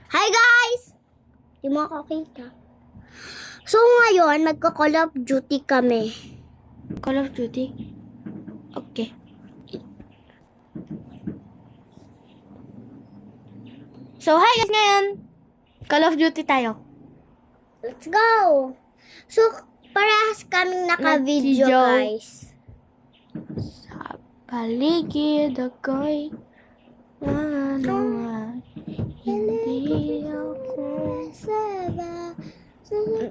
Hi guys! Di mo ako kita. So ngayon, magka-Call of Duty kami. Call of Duty? Okay. So, hi guys ngayon! Call of Duty tayo. Let's go! So, parehas kaming naka-video Nag-video. guys. Sa paligid ako'y nanunuan. Hindi ako.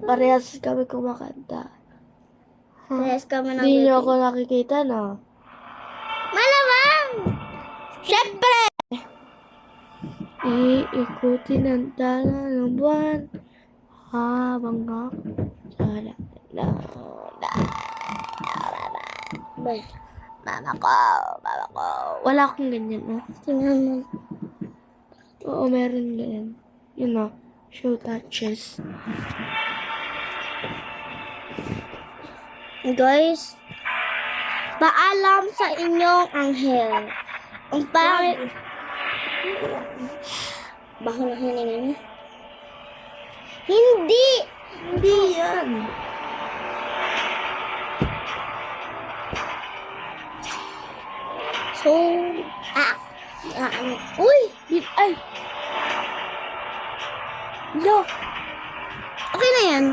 Parehas kami kumakanta. Parehas kami Hindi niyo ako nag-video. nakikita, no? Malamang! Siyempre! Iikutin ang tala ng buwan habang ako Mama ko. Wala akong ganyan, oh. Tingnan mo. Oo, meron ganyan. Yun, oh. Show touches. Guys, paalam sa inyong anghel. Ang pangit... Baho na hininga niya. Hindi! Hindi yan. So, uy! Ay! No! Okay na yan.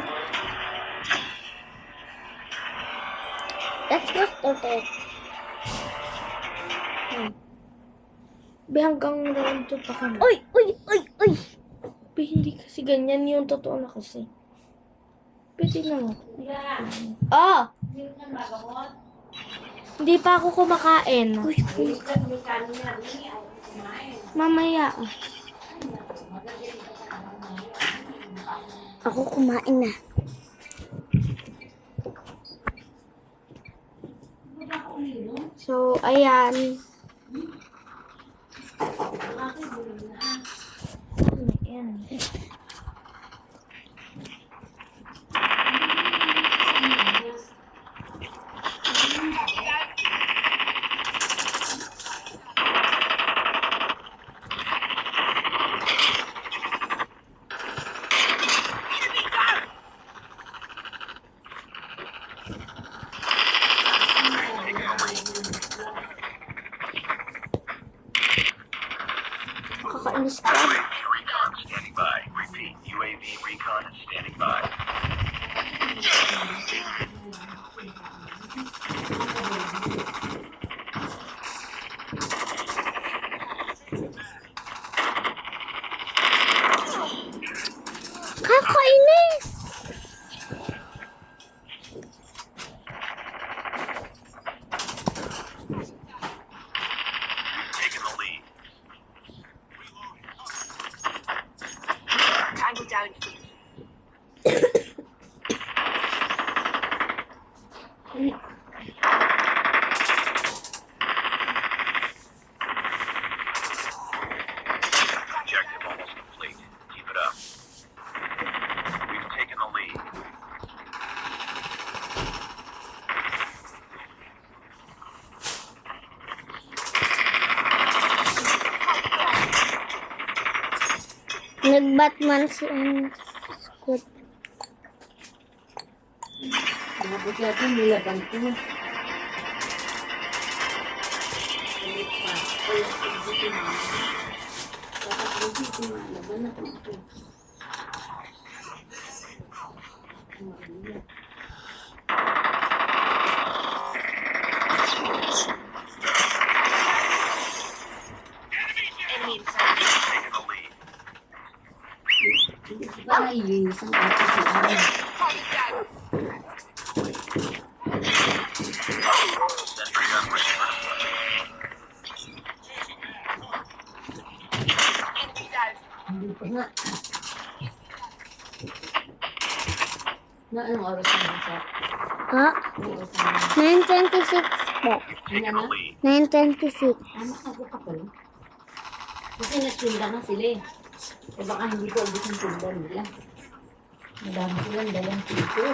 Let's go start it. Be, hanggang round 2 pa kami. Uy! Uy! Uy! Uy! Be, hindi kasi ganyan yung totoo na kasi. Be, tingnan mo. Oh! Hindi pa ako kumakain. Uy! Uy! Mamaya. Ako kumain na. So, ayan. Ayan. Kakainis ka. UAV recon standing by. Repeat, UAV recon standing by. Kakainis! Taking the lead. Tango down. Objective almost complete. Keep it up. We've taken the lead. Nag-Batman si Squid. Mabuti natin nilaban ko. Enemy inside. Taking the lead. Para iinis ang ate si Aaron. Target down. Sentry gun ready for deployment. Enemy down. Hindi pa nga. Na anong oras na yun, sir? Ha? Anong oras na yun? 9:26 po. Ano Taking na? the lead. 9:26. Makago ka pala. Kasi nagtinda na sila eh. Eh baka hindi ko ubus ang tinda nila. Madami silang dalang tito.